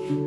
Good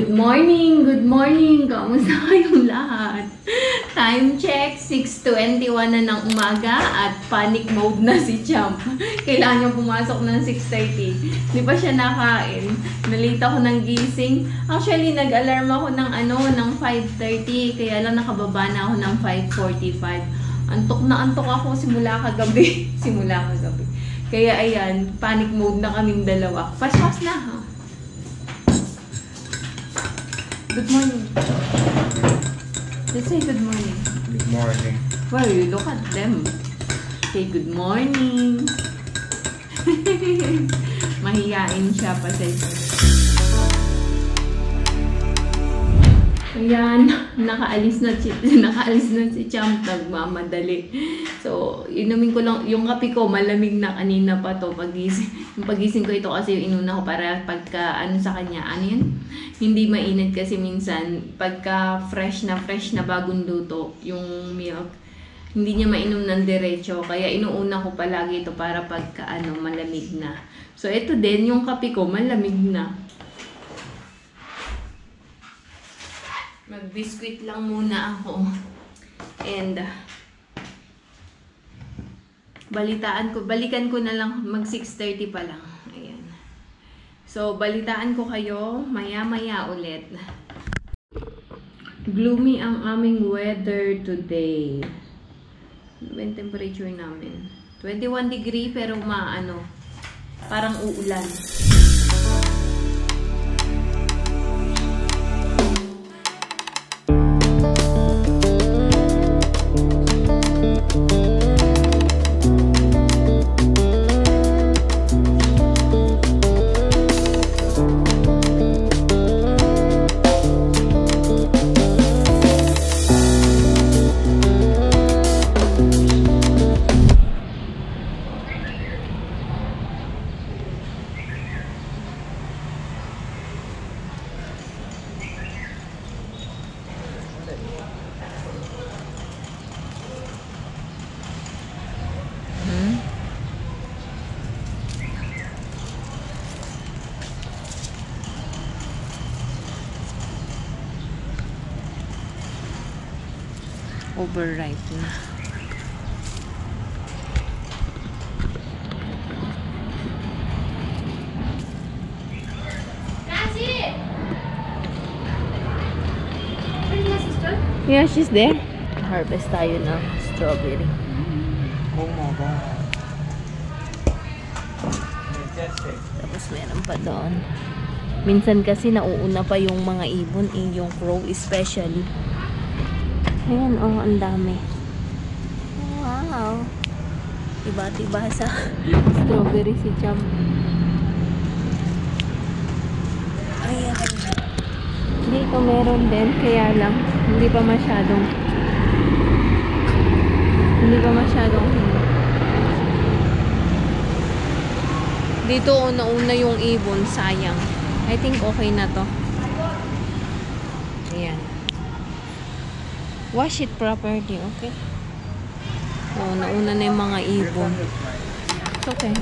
morning! Good morning! Kamusta kayong lahat? Time check, 6:21 na ng umaga at panic mode na si Champ. Kailangan niyang pumasok ng 6:30. Di pa siya nakain. Nalate ako ng gising. Actually, nag-alarm ako ng 5:30. Kaya lang nakababa na ako ng 5:45. Antok na antok ako simula kagabi. Kaya ayan, panic mode na kaming dalawa. Pas-pas na ha. Good morning. Just say good morning. Good morning. Well, you look at them. Say good morning. Mahiyain siya pa sa isa. Ayan, nakaalis na si Champ, nagmamadali. So, inumin ko lang, yung kape ko, malamig na kanina pa to. Yung pagising ko ito kasi yung inuna ko para pagka, sa kanya, yun? Hindi mainit kasi minsan, pagka fresh na bagong luto, yung milk, hindi niya mainom ng diretso. Kaya inuuna ko palagi ito para pagka, malamig na. So, ito din, yung kape ko, malamig na. Mag-biscuit lang muna ako. And balikan ko na lang, mag 6:30 pa lang. Ayan. So, balitaan ko kayo maya-maya ulit. Gloomy ang aming weather today. Ano ba yung temperature namin? 21 degree pero parang uulan. Overripe na. Yeah, she's there. Harvest tayo ng strawberry. Oh my God. Tapos meron pa doon. Minsan kasi nauuna pa yung mga ibon, yung crow especially. Ayan, oh, ang dami. Wow. Iba-iba sa strawberry si Jam. Ayan. Dito meron din, kaya lang, hindi pa masyadong dito una-una yung ibon, sayang. I think okay na to. Ayan. Wash it properly, okay? Oh, nauna na yung mga ibon. It's okay.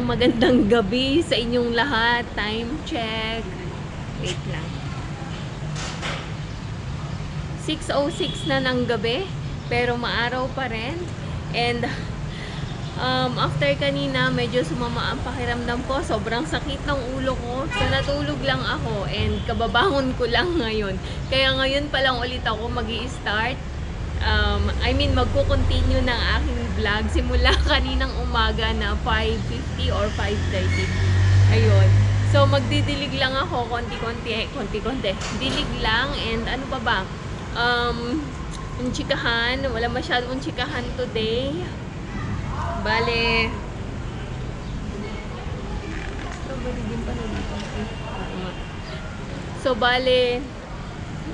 Magandang gabi sa inyong lahat. Time check. Wait lang. 6:06 na ng gabi, pero maaraw pa rin. And after kanina, medyo sumama ang pakiramdam ko. Sobrang sakit ng ulo ko. So natulog lang ako and kababangon ko lang ngayon. Kaya ngayon pa lang ulit ako magi-start. Magko-continue ng aking vlog simula kaninang umaga na 5:50 or 5:30. Ayun. So, magdidilig lang ako konti-konti. Dilig lang and ano pa ba? Yung chikahan. Wala masyadong chikahan today. Bale. So, bale.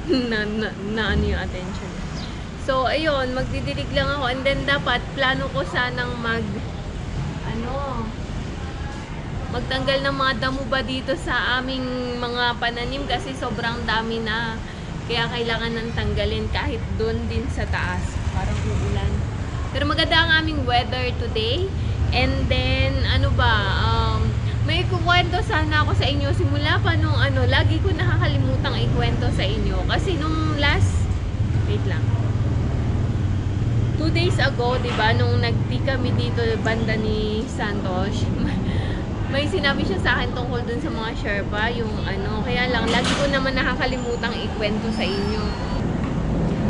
na ano yung attention. So, ayun, magdidilig lang ako. And then, dapat, plano ko sanang magtanggal ng mga damo ba dito sa aming mga pananim kasi sobrang dami na. Kaya kailangan nang tanggalin kahit doon din sa taas. Parang uulan. Pero maganda ang aming weather today. And then, may ikukwento sana ako sa inyo. Simula pa nung lagi ko nakakalimutang ikwento sa inyo. Kasi nung wait lang. 2 days ago, diba, nung nagti kami dito banda ni Santos, may sinabi siya sa akin tungkol dun sa mga Sherpa, yung kaya lang, lagi ko naman nakakalimutang ikwento sa inyo.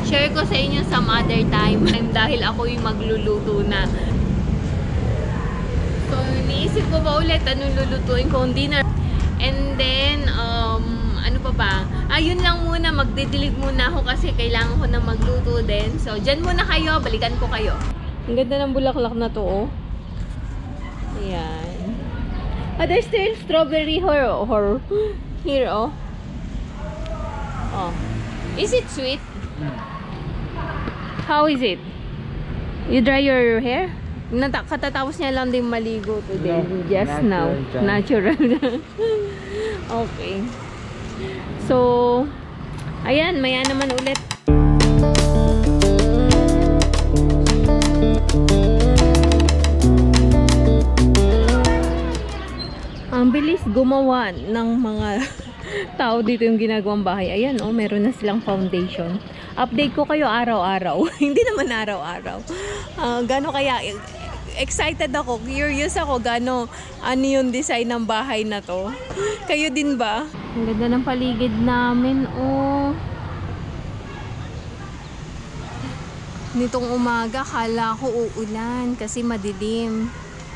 Share ko sa inyo some other time dahil ako yung magluluto na. So, iniisip ko ba ulit anong lulutuin kong dinner. And then, yun lang muna, magdidilig muna ako kasi kailangan ko na magluto din. So, dyan muna kayo, balikan ko kayo. Ang ganda ng bulaklak na to, oh. Ayan. There's still strawberry here, oh. Oh. Is it sweet? How is it? You dry your hair? Katatapos niya lang din maligo today. No, just now. Natural. Okay. So, ayan, maya naman ulit. Ang bilis gumawa ng mga tao dito yung ginagawang bahay. Ayan, oh, meron na silang foundation. Update ko kayo araw-araw. Hindi naman araw-araw. Gano kaya excited ako, curious ako ano yung design ng bahay na to. Kayo din ba? Ang ganda ng paligid namin, oh. Nitong umaga, kala ko uulan kasi madilim.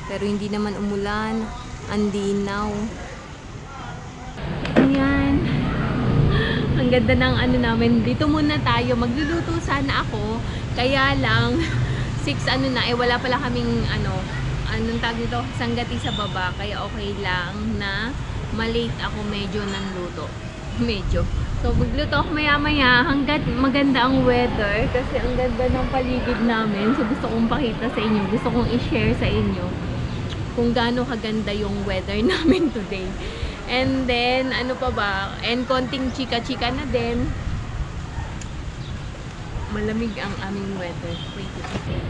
Pero hindi naman umulan. Andinaw. Ayan. Ang ganda ng namin. Dito muna tayo. Magluluto sana ako. Kaya lang, 6 wala pala kaming anong tawag dito, sanggati sa baba. Kaya okay lang na malate ako medyo ng luto. Medyo. So, magluto ako maya-maya hanggat maganda ang weather kasi ang ganda ng paligid namin. So, gusto kong pakita sa inyo. Gusto kong i-share sa inyo kung gaano kaganda yung weather namin today. And then, ano pa ba? And konting chika-chika na din. malamig ang aming weather.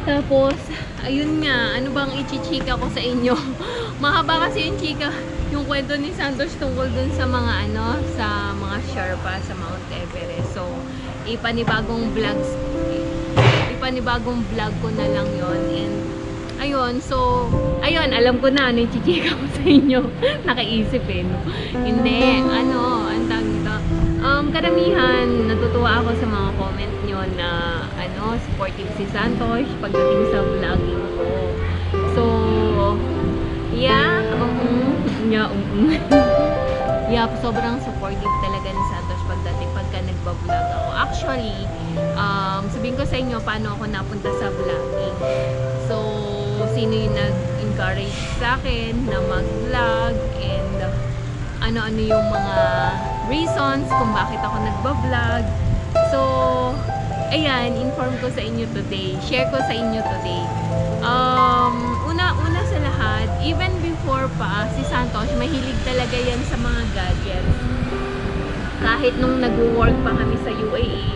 Tapos, ayun nga, ano bang ichichika ko sa inyo? Mahaba kasi yung chika, yung kwento ni Santos tungkol dun sa mga sa mga Sherpa sa Mount Everest. So, ipanibagong vlog ko na lang yon. And ayun, so ayun, alam ko na ano yung chichika ko sa inyo. Nakaisip no? Hindi, ang tawag nito. Karamihan natutuwa ako sa mga comment nyo na supportive si Santos pagdating sa vlogging ko. So, yeah, yeah, sobrang supportive talaga ni Santos pagka nagbablog ako. Actually, sabihin ko sa inyo paano ako napunta sa vlogging. So, sino yung nag-encourage sa akin na mag-vlog and ano-ano yung mga reasons kung bakit ako nagbablog. So, ayan, inform ko sa inyo today. Share ko sa inyo today. Una sa lahat, even before pa, si Santos, mahilig talaga yan sa mga gadgets. Kahit nung nag-work pa kami sa UAE,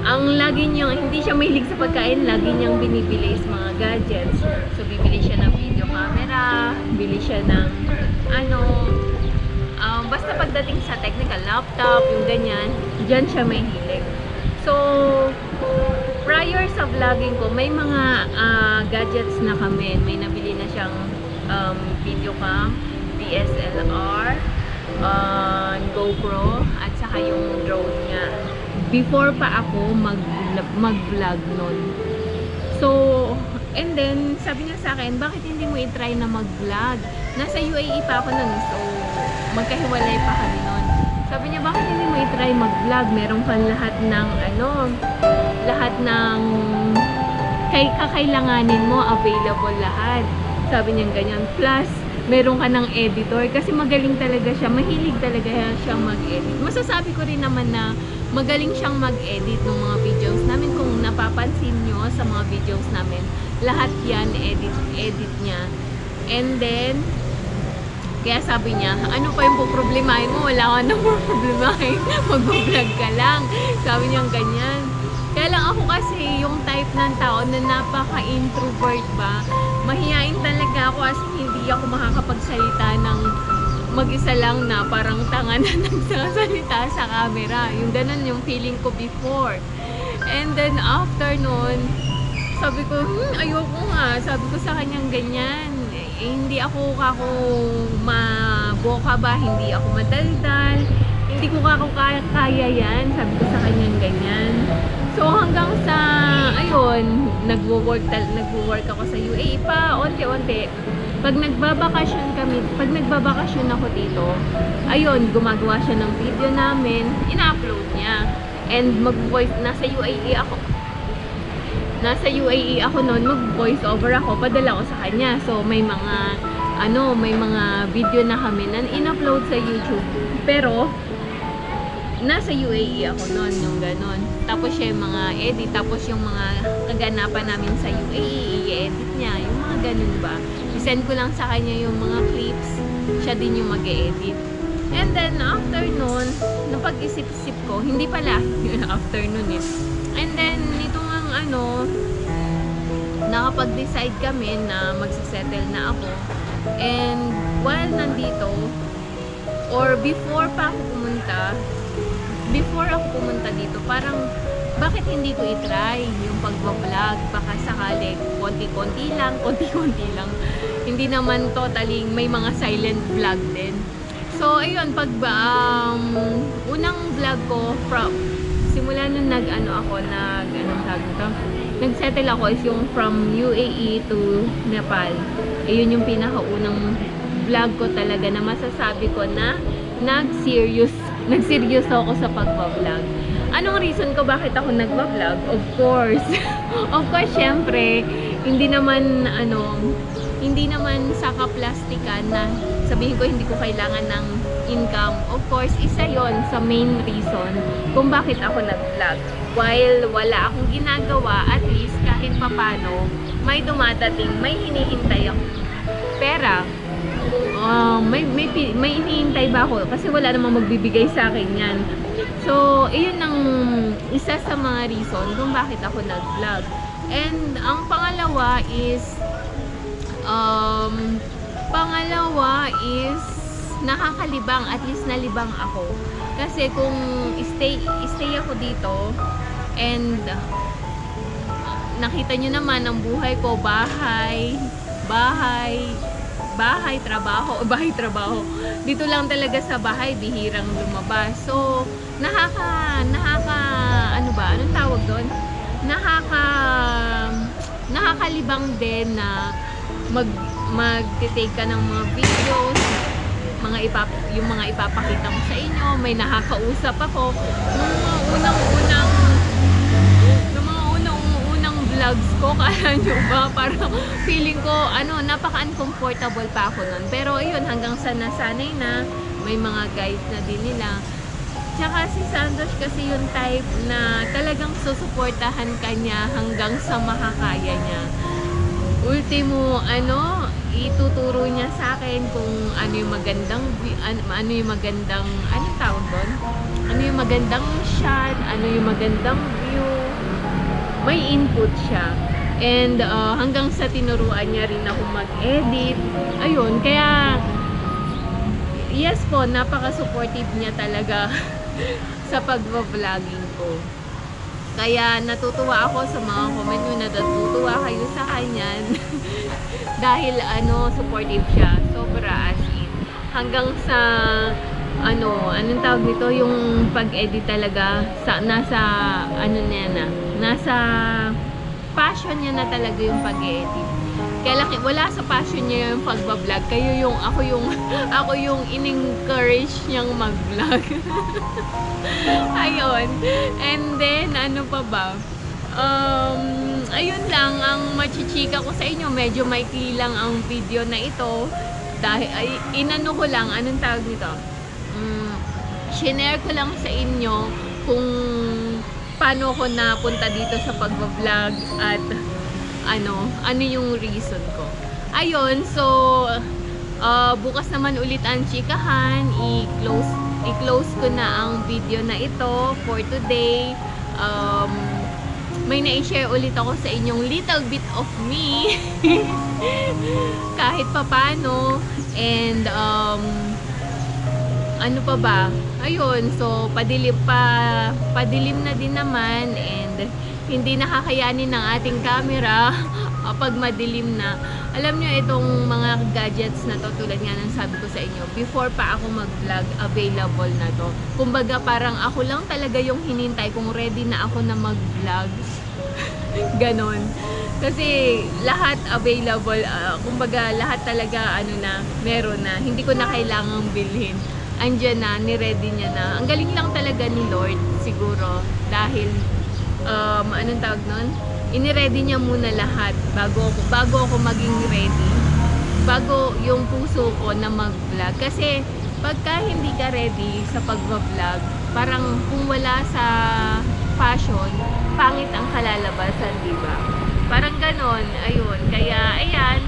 ang lagi niyang, hindi siya mahilig sa pagkain, lagi niyang binibili sa mga gadgets. So, bibili siya ng video camera, bili siya ng, basta pagdating sa technical laptop, yung ganyan, dyan siya mahilig. So, prior sa vlogging ko, may mga gadgets na kami. May nabili na siyang video cam, DSLR, GoPro, at saka yung drone niya. Before pa ako mag-vlog nun. So, and then, sabi niya sa akin, bakit hindi mo i-try na mag-vlog? Nasa UAE pa ako nun, so magkahiwalay pa kami nun. Sabi niya, bakit hindi mo i-try mag-vlog? Meron kang lahat ng kakailanganin mo, available lahat. Sabi niya ganyan. Plus, meron ka ng editor kasi magaling talaga siya. Mahilig talaga siya mag-edit. Masasabi ko rin naman na magaling siyang mag-edit ng mga videos namin. Kung napapansin nyo sa mga videos namin, lahat yan edit niya. And then, kaya sabi niya, ano pa yung poproblemahin mo? Wala ka nang poproblemahin. Mag-vlog ka lang. Sabi niya ganyan. Kaya lang ako kasi yung type ng tao na napaka-introvert ba, mahihain talaga ako as hindi ako makakapagsalita ng mag-isa lang na parang tanga na nagsasalita sa camera. Yung ganun yung feeling ko before. And then after nun, sabi ko, ayoko nga. Sabi ko sa kanyang ganyan. Hindi ako maboka ba, hindi ako madaldal, hindi ko kaya yan, sabi ko sa kanyang ganyan. So hanggang sa, ayun, nagwo-work ako sa UAE pa, onti-onti. Pag nagbabakasyon ako dito, ayun, gumagawa siya ng video namin, ina-upload niya. And mag-voice, nasa UAE ako noon, mag-voice over ako, padala ko sa kanya. So may mga video na kami na in-upload sa YouTube. Pero nasa UAE ako noon, yung ganon. Tapos siya yung mga edit, tapos yung mga kaganapan namin sa UAE, i-edit niya, yung mga ganon ba. I-send ko lang sa kanya yung mga clips, siya din yung mag-edit. And then after noon, napag-isip-isip ko, hindi pala, yun after noon eh. And then itong nakapag-decide kami na magsisettle na ako. And while nandito, or before ako pumunta dito, parang bakit hindi ko i-try yung pagbablog? Baka sakali, konti-konti lang. Hindi naman totally, may mga silent vlog din. So, ayun, unang vlog ko, simula nung nag-settle ako is yung from UAE to Nepal. Ayun yung pinakaunang vlog ko talaga na masasabi ko na nag-serious ako sa pagbablog. Anong reason ko bakit ako nagbablog? Of course, syempre, hindi naman sa kaplastikan na sabihin ko hindi ko kailangan ng income. Of course, isa yon sa main reason kung bakit ako nag-vlog. While wala akong ginagawa, at least kahit papano, may dumadating, may hinihintay akong pera. may iniintay ba ako? Kasi wala namang magbibigay sa akin yan. So, iyon ang isa sa mga reason kung bakit ako nag-vlog. And ang pangalawa is nakakalibang, at least nalibang ako. Kasi kung stay ako dito and nakita nyo naman ang buhay ko, bahay, trabaho. Dito lang talaga sa bahay, bihirang lumabas. So, anong tawag doon? Nakakalibang din na mag-take ka ng mga videos, yung mga ipapakita ko sa inyo, may nakakausap ako. Nung mga unang vlogs ko, kaya nyo ba? Parang feeling ko, napaka-uncomfortable pa ako nun. Pero yun, hanggang sa nasanay na, may mga guys na din nila. Tsaka si Sandosh kasi yung type na talagang susuportahan ka niya hanggang sa makakaya niya. Ultimo, ituturo niya sa akin kung ano yung magandang anong tawag doon? Ano yung magandang shot, ano yung magandang view. May input siya. And hanggang sa tinuruan niya rin ako mag-edit. Ayun, kaya yes po, napaka-supportive niya talaga sa pag-vlogging ko. Kaya natutuwa ako sa mga comment nyo, natutuwa kayo sa kanya dahil supportive siya, sobra as in. Hanggang sa anong tawag nito, yung pag-edit talaga nasa passion niya na talaga yung pag-edit. Kaya wala sa passion niya yung pag-vlog. Ako yung in-encourage niyang mag-vlog. Ayun. And then, ano pa ba? Ayun lang, ang machichika ko sa inyo. Medyo maikli lang ang video na ito. Dahil, inano ko lang, anong tawag nito? Shinare ko lang sa inyo kung paano ko napunta dito sa pag-vlog at ano yung reason ko. Ayun, so bukas naman ulit ang chikahan. I-close ko na ang video na ito for today. May na-share ulit ako sa inyong little bit of me kahit papano. And ano pa ba? Ayun, so padilim na din naman, and hindi nakakayanin ng ating camera pag madilim na. Alam nyo, itong mga gadgets na to, tulad nga ng sabi ko sa inyo, before pa ako mag-vlog, available na to. Kumbaga, parang ako lang talaga yung hinintay kung ready na ako na mag-vlog. Ganon. Kasi lahat available, kumbaga lahat talaga meron na. Hindi ko na kailangang bilhin. Andiyan na, ni-ready niya na. Ang galing lang talaga ni Lord, siguro, dahil anong tawag nun? Ini-ready niya muna lahat bago ako maging ready. Bago yung puso ko na mag-vlog. Kasi pagka hindi ka ready sa pag-vlog, parang kung wala sa passion, pangit ang kalalabasan, diba? Parang ganon, ayun. Kaya, ayan,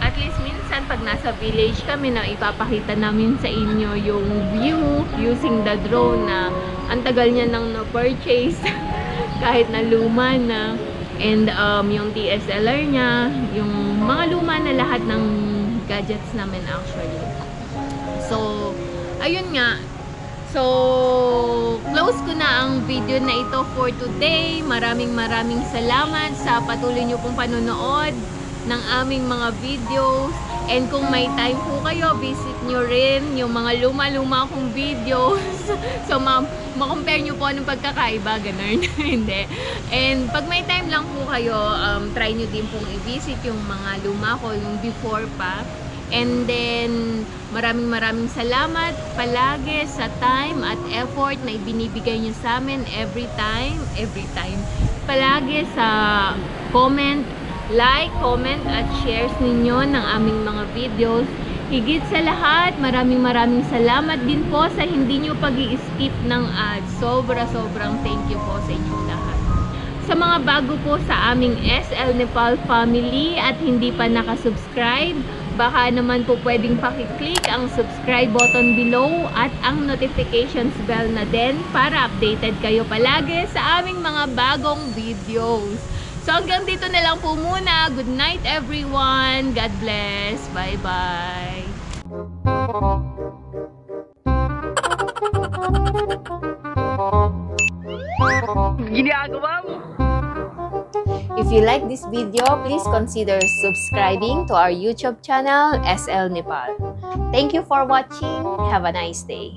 at least minsan pag nasa village kami na ipapakita namin sa inyo yung view using the drone na ang tagal niya nang na-purchase kahit na luma na. And yung DSLR niya, yung mga luma na lahat ng gadgets namin actually. So, ayun nga. So, close ko na ang video na ito for today. Maraming salamat sa patuloy nyo pong panonood ng aming mga videos. And kung may time po kayo, visit nyo rin yung mga luma-luma kong videos. So, ma-compare nyo po anong pagkakaiba, ganun. Hindi. And pag may time lang po kayo, try nyo din pong i-visit yung mga luma ko, yung before pa. And then, maraming salamat palagi sa time at effort na ibinibigay nyo sa amin every time. Palagi sa comment, like, comment at shares ninyo ng aming mga videos. Higit sa lahat, maraming salamat din po sa hindi nyo pag-i-skip ng ads. Sobrang thank you po sa inyong lahat. Sa mga bago po sa aming SL Nepal family at hindi pa nakasubscribe, baka naman po pwedeng pakiclick ang subscribe button below at ang notifications bell na din para updated kayo palagi sa aming mga bagong videos. So hanggang dito na lang po muna. Good night everyone. God bless. Bye-bye. Ginagawa mo. If you like this video, please consider subscribing to our YouTube channel, SL Nepal. Thank you for watching. Have a nice day.